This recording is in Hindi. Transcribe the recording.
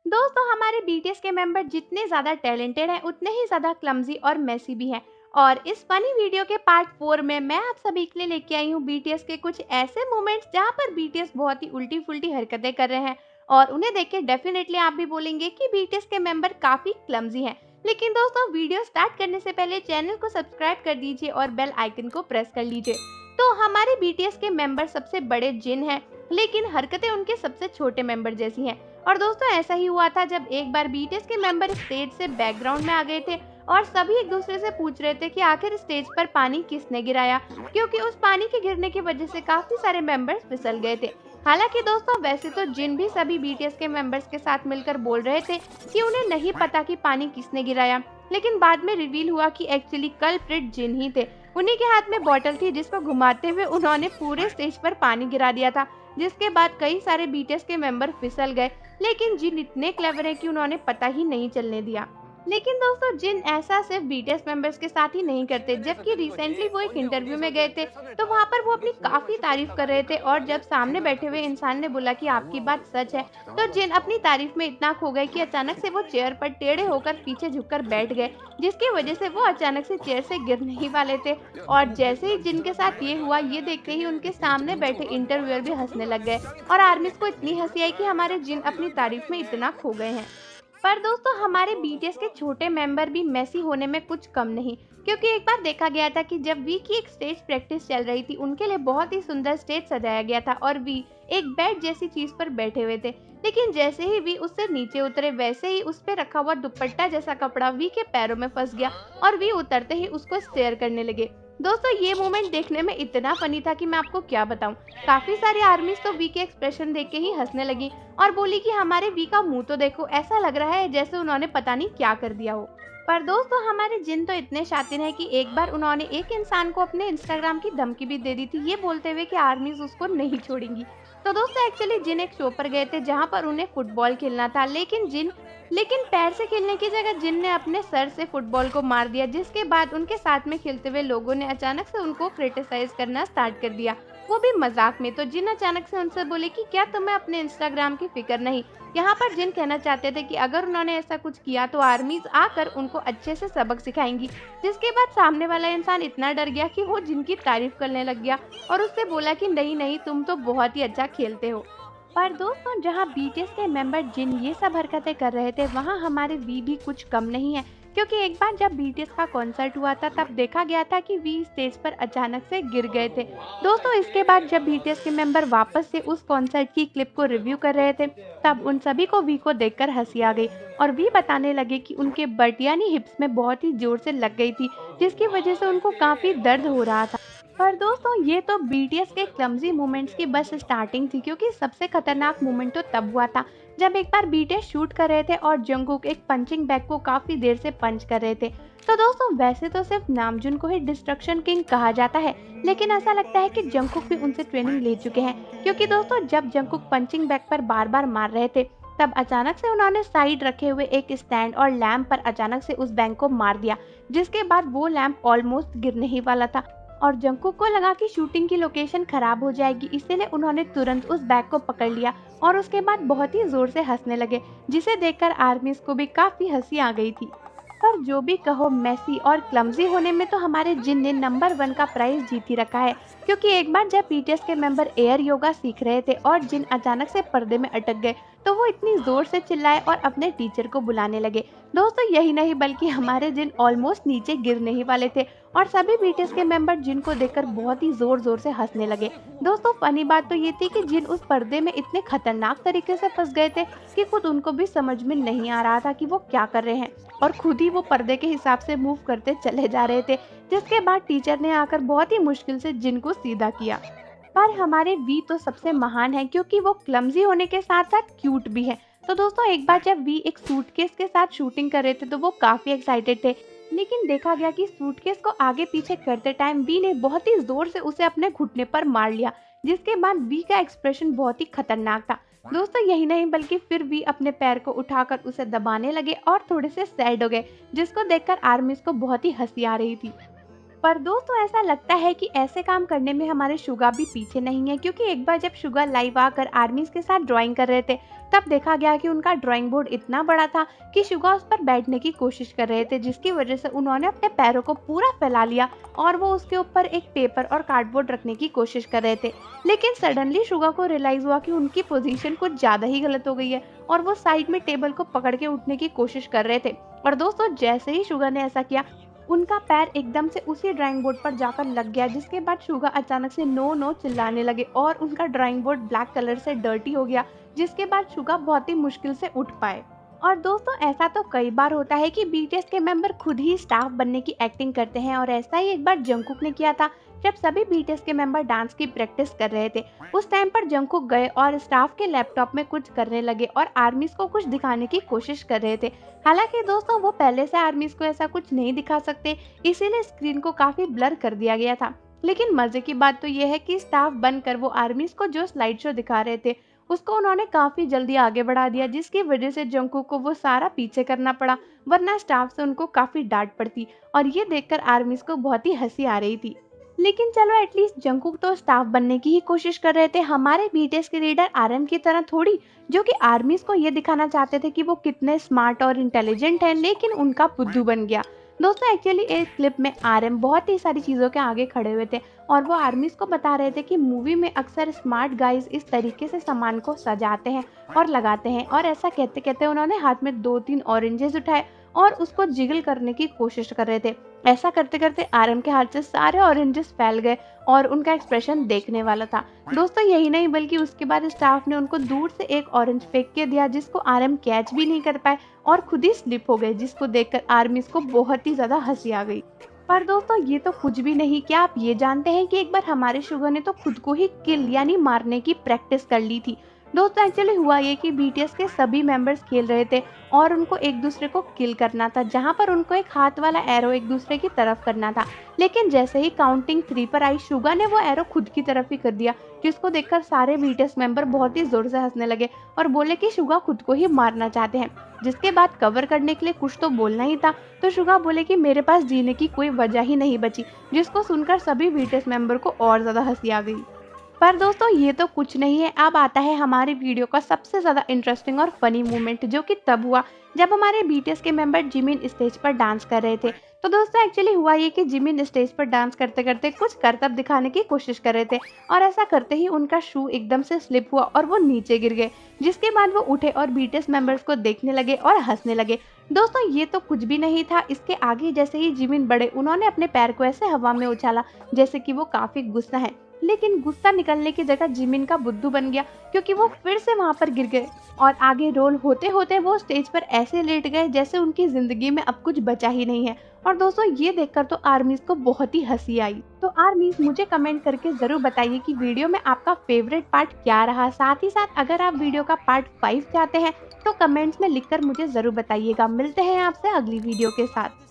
दोस्तों हमारे बीटीएस के मेंबर जितने ज्यादा टैलेंटेड हैं उतने ही ज्यादा क्लमजी और मेसी भी हैं। और इस फनी वीडियो के पार्ट 4 में मैं आप सभी के लिए लेके आई हूँ बीटीएस के कुछ ऐसे मोमेंट्स जहाँ पर बीटीएस बहुत ही उल्टी फुल्टी हरकतें कर रहे हैं और उन्हें देख के डेफिनेटली आप भी बोलेंगे कि बीटीएस के मेंबर काफी क्लमजी हैं। लेकिन दोस्तों वीडियो स्टार्ट करने से पहले चैनल को सब्सक्राइब कर दीजिए और बेल आइकन को प्रेस कर लीजिए। तो हमारे बीटीएस के मेंबर सबसे बड़े जिन हैं, लेकिन हरकतें उनके सबसे छोटे मेंबर जैसी हैं। और दोस्तों ऐसा ही हुआ था जब एक बार बीटीएस के मेंबर स्टेज से बैकग्राउंड में आ गए थे और सभी एक दूसरे से पूछ रहे थे कि आखिर स्टेज पर पानी किसने गिराया, क्योंकि उस पानी के गिरने की वजह से काफी सारे मेंबर्स फिसल गए थे। हालांकि दोस्तों वैसे तो जिन भी सभी बीटीएस के मेंबर्स के साथ मिलकर बोल रहे थे कि उन्हें नहीं पता कि पानी किसने गिराया, लेकिन बाद में रिवील हुआ कि एक्चुअली कल्प्रिट जिन ही थे। उन्हीं के हाथ में बॉटल थी जिसको घुमाते हुए उन्होंने पूरे स्टेज पर पानी गिरा दिया था, जिसके बाद कई सारे बीटीएस के मेंबर फिसल गए। लेकिन जिन इतने क्लेवर है कि उन्होंने पता ही नहीं चलने दिया। लेकिन दोस्तों जिन ऐसा सिर्फ बीटीएस मेंबर्स के साथ ही नहीं करते, जबकि रिसेंटली वो एक इंटरव्यू में गए थे तो वहाँ पर वो अपनी काफी तारीफ कर रहे थे और जब सामने बैठे हुए इंसान ने बोला कि आपकी बात सच है, तो जिन अपनी तारीफ में इतना खो गए कि अचानक से वो चेयर पर टेढ़े होकर पीछे झुककर बैठ गए, जिसकी वजह से वो अचानक से चेयर से गिरने ही वाले थे। और जैसे ही जिन के साथ ये हुआ, ये देखते ही उनके सामने बैठे इंटरव्यूअर भी हंसने लग गए और आर्मीज को इतनी हंसी आई कि हमारे जिन अपनी तारीफ में इतना खो गए हैं। पर दोस्तों हमारे बीटीएस के छोटे मेंबर भी मेसी होने में कुछ कम नहीं, क्योंकि एक बार देखा गया था कि जब वी की एक स्टेज प्रैक्टिस चल रही थी, उनके लिए बहुत ही सुंदर स्टेज सजाया गया था और वी एक बेड जैसी चीज पर बैठे हुए थे। लेकिन जैसे ही वी उससे नीचे उतरे, वैसे ही उस पे रखा हुआ दुपट्टा जैसा कपड़ा वी के पैरों में फंस गया और वी उतरते ही उसको स्टेयर करने लगे। दोस्तों ये मोमेंट देखने में इतना फनी था कि मैं आपको क्या बताऊं। काफी सारी आर्मीज तो वी के एक्सप्रेशन देख के ही हंसने लगी और बोली कि हमारे वी का मुंह तो देखो, ऐसा लग रहा है जैसे उन्होंने पता नहीं क्या कर दिया हो। पर दोस्तों हमारे जिन तो इतने शातिर हैं कि एक बार उन्होंने एक इंसान को अपने इंस्टाग्राम की धमकी भी दे दी थी, ये बोलते हुए कि आर्मीज उसको नहीं छोड़ेंगी। तो दोस्तों एक्चुअली जिन एक शो पर गए थे जहाँ पर उन्हें फुटबॉल खेलना था, लेकिन पैर से खेलने की जगह जिन ने अपने सर से फुटबॉल को मार दिया, जिसके बाद उनके साथ में खेलते हुए लोगों ने अचानक से उनको क्रिटिसाइज करना स्टार्ट कर दिया, वो भी मजाक में। तो जिन अचानक से उनसे बोले कि क्या तुम्हें अपने इंस्टाग्राम की फिक्र नहीं। यहाँ पर जिन कहना चाहते थे कि अगर उन्होंने ऐसा कुछ किया तो आर्मीज आकर उनको अच्छे से सबक सिखाएंगी, जिसके बाद सामने वाला इंसान इतना डर गया कि वो जिनकी तारीफ करने लग गया और उससे बोला कि नहीं नहीं, तुम तो बहुत ही अच्छा खेलते हो। पर दोस्तों जहाँ बीटीएस के मेंबर जिन ये सब हरकतें कर रहे थे, वहाँ हमारे वी भी कुछ कम नहीं है, क्योंकि एक बार जब बीटीएस का कॉन्सर्ट हुआ था तब देखा गया था कि वी स्टेज पर अचानक से गिर गए थे। दोस्तों इसके बाद जब बीटीएस के मेंबर वापस से उस कॉन्सर्ट की क्लिप को रिव्यू कर रहे थे, तब उन सभी को वी को देखकर हंसी आ गई और वी बताने लगे कि उनके बट यानी हिप्स में बहुत ही जोर से लग गई थी, जिसकी वजह से उनको काफी दर्द हो रहा था। पर दोस्तों ये तो बीटीएस के क्लमजी मोमेंट्स की बस स्टार्टिंग थी, क्योंकि सबसे खतरनाक मोमेंट तो तब हुआ था जब एक बार बीटीएस शूट कर रहे थे और जंगकुक एक पंचिंग बैग को काफी देर से पंच कर रहे थे। तो दोस्तों वैसे तो सिर्फ नामजून को ही डिस्ट्रक्शन किंग कहा जाता है, लेकिन ऐसा लगता है कि जंगकुक भी उनसे ट्रेनिंग ले चुके हैं, क्योंकि दोस्तों जब जंगकुक पंचिंग बैग पर बार बार मार रहे थे, तब अचानक से उन्होंने साइड रखे हुए एक स्टैंड और लैंप पर अचानक से उस बैंक को मार दिया, जिसके बाद वो लैंप ऑलमोस्ट गिरने ही वाला था और जंगकुक को लगा कि शूटिंग की लोकेशन खराब हो जाएगी, इसलिए उन्होंने तुरंत उस बैग को पकड़ लिया और उसके बाद बहुत ही जोर से हंसने लगे, जिसे देखकर आर्मीज को भी काफी हंसी आ गई थी। पर जो भी कहो, मेसी और क्लमजी होने में तो हमारे जिन ने नंबर 1 का प्राइज जीत ही रखा है, क्योंकि एक बार जब बीटीएस के मेंबर एयर योगा सीख रहे थे और जिन अचानक से पर्दे में अटक गए, तो वो इतनी जोर से चिल्लाए और अपने टीचर को बुलाने लगे। दोस्तों यही नहीं बल्कि हमारे जिन ऑलमोस्ट नीचे गिरने ही वाले थे और सभी बीटीएस के मेंबर जिन को देखकर बहुत ही जोर जोर से हंसने लगे। दोस्तों फनी बात तो ये थी कि जिन उस पर्दे में इतने खतरनाक तरीके से फंस गए थे कि खुद उनको भी समझ में नहीं आ रहा था कि वो क्या कर रहे हैं और खुद ही वो पर्दे के हिसाब से मूव करते चले जा रहे थे, जिसके बाद टीचर ने आकर बहुत ही मुश्किल से जिन को सीधा किया। पर हमारे वी तो सबसे महान है, क्योंकि वो क्लमजी होने के साथ साथ क्यूट भी है। तो दोस्तों एक बार जब वी एक सूटकेस के साथ शूटिंग कर रहे थे तो वो काफी एक्साइटेड थे, लेकिन देखा गया कि सूटकेस को आगे पीछे करते टाइम वी ने बहुत ही जोर से उसे अपने घुटने पर मार लिया, जिसके बाद वी का एक्सप्रेशन बहुत ही खतरनाक था। दोस्तों यही नहीं बल्कि फिर वी अपने पैर को उठाकर उसे दबाने लगे और थोड़े से सैड हो गए, जिसको देखकर आर्मीज को बहुत ही हंसी आ रही थी। पर दोस्तों ऐसा लगता है कि ऐसे काम करने में हमारे शुगा भी पीछे नहीं है, क्योंकि एक बार जब शुगा लाइव आकर आर्मीज के साथ ड्राइंग कर रहे थे तब देखा गया कि उनका ड्राइंग बोर्ड इतना बड़ा था कि शुगा उस पर बैठने की कोशिश कर रहे थे, जिसकी वजह से उन्होंने अपने पैरों को पूरा फैला लिया और वो उसके ऊपर एक पेपर और कार्डबोर्ड रखने की कोशिश कर रहे थे। लेकिन सडनली शुगा को रियलाइज हुआ कि उनकी पोजीशन कुछ ज्यादा ही गलत हो गई है और वो साइड में टेबल को पकड़ के उठने की कोशिश कर रहे थे। और दोस्तों जैसे ही शुगा ने ऐसा किया उनका पैर एकदम से उसी ड्राइंग बोर्ड पर जाकर लग गया, जिसके बाद शुगा अचानक से नो नो चिल्लाने लगे और उनका ड्राइंग बोर्ड ब्लैक कलर से डर्टी हो गया, जिसके बाद शुगा बहुत ही मुश्किल से उठ पाए। और दोस्तों ऐसा तो कई बार होता है कि बीटीएस के मेंबर खुद ही स्टाफ बनने की एक्टिंग करते हैं, और ऐसा ही एक बार जंगकुक ने किया था जब सभी बीटीएस के मेंबर डांस की प्रैक्टिस कर रहे थे। उस टाइम पर जंगकुक गए और स्टाफ के लैपटॉप में कुछ करने लगे और आर्मीज को कुछ दिखाने की कोशिश कर रहे थे। हालांकि दोस्तों वो पहले से आर्मीज को ऐसा कुछ नहीं दिखा सकते, इसीलिए स्क्रीन को काफी ब्लर कर दिया गया था। लेकिन मजे की बात तो यह है कि स्टाफ बनकर वो आर्मीज को जो स्लाइड शो दिखा रहे थे उसको उन्होंने काफी जल्दी आगे बढ़ा दिया, जिसकी वजह से जंगकुक को वो सारा पीछे करना पड़ा, वरना स्टाफ से उनको काफी डांट पड़ती। और ये देखकर आर्मीज को बहुत ही हंसी आ रही थी। लेकिन चलो एटलीस्ट जंगकुक तो स्टाफ बनने की ही कोशिश कर रहे थे, हमारे बीटीएस के लीडर आरएम की तरह थोड़ी, जो कि आर्मीज को ये दिखाना चाहते थे कि वो कितने स्मार्ट और इंटेलिजेंट हैं, लेकिन उनका बुद्धू बन गया। दोस्तों एक्चुअली एक क्लिप में आरएम बहुत ही सारी चीजों के आगे खड़े हुए थे और वो आर्मीज को बता रहे थे कि मूवी में अक्सर स्मार्ट गाइज इस तरीके से सामान को सजाते हैं और लगाते हैं। और ऐसा कहते कहते उन्होंने हाथ में 2-3 ऑरेंजेस उठाए और उसको जिगल करने की कोशिश कर रहे थे। ऐसा करते करते आरएम के हाथ से सारे ऑरेंजेस फैल गए और उनका एक्सप्रेशन देखने वाला था। दोस्तों यही नहीं बल्कि उसके बाद स्टाफ ने उनको दूर से एक ऑरेंज फेंक के दिया, जिसको आरएम कैच भी नहीं कर पाए और खुद ही स्लिप हो गए, जिसको देखकर आर्मीज को बहुत ही ज्यादा हंसी आ गई। पर दोस्तों ये तो कुछ भी नहीं, क्या आप ये जानते हैं कि एक बार हमारे शुगर ने तो खुद को ही किल यानी मारने की प्रैक्टिस कर ली थी। दोस्तों एक्चुअली हुआ ये कि बीटीएस के सभी मेंबर्स खेल रहे थे और उनको एक दूसरे को किल करना था, जहां पर उनको एक हाथ वाला एरो एक दूसरे की तरफ करना था। लेकिन जैसे ही काउंटिंग 3 पर आई शुगा ने वो एरो खुद की तरफ ही कर दिया, जिसको देखकर सारे बीटीएस मेंबर बहुत ही जोर से हंसने लगे और बोले कि शुगा खुद को ही मारना चाहते हैं। जिसके बाद कवर करने के लिए कुछ तो बोलना ही था, तो शुगा बोले कि मेरे पास जीने की कोई वजह ही नहीं बची, जिसको सुनकर सभी बीटीएस मेंबर को और ज्यादा हंसी आ गई। पर दोस्तों ये तो कुछ नहीं है, अब आता है हमारी वीडियो का सबसे ज्यादा इंटरेस्टिंग और फनी मोमेंट, जो कि तब हुआ जब हमारे बीटीएस के मेंबर जिमिन स्टेज पर डांस कर रहे थे। तो दोस्तों एक्चुअली हुआ ये कि जिमिन स्टेज पर डांस करते करते कुछ करतब दिखाने की कोशिश कर रहे थे और ऐसा करते ही उनका शू एकदम से स्लिप हुआ और वो नीचे गिर गए, जिसके बाद वो उठे और बीटीएस मेंबर्स को देखने लगे और हंसने लगे। दोस्तों ये तो कुछ भी नहीं था, इसके आगे जैसे ही जिमिन बढ़े उन्होंने अपने पैर को ऐसे हवा में उछाला जैसे कि वो काफी गुस्सा है। लेकिन गुस्सा निकलने की जगह जिमिन का बुद्धू बन गया, क्योंकि वो फिर से वहां पर गिर गए और आगे रोल होते होते वो स्टेज पर ऐसे लेट गए जैसे उनकी जिंदगी में अब कुछ बचा ही नहीं है। और दोस्तों ये देखकर तो आर्मीज को बहुत ही हंसी आई। तो आर्मीज मुझे कमेंट करके जरूर बताइए कि वीडियो में आपका फेवरेट पार्ट क्या रहा। साथ ही साथ अगर आप वीडियो का पार्ट 5 चाहते हैं तो कमेंट्स में लिखकर मुझे जरूर बताइएगा। मिलते हैं आपसे अगली वीडियो के साथ।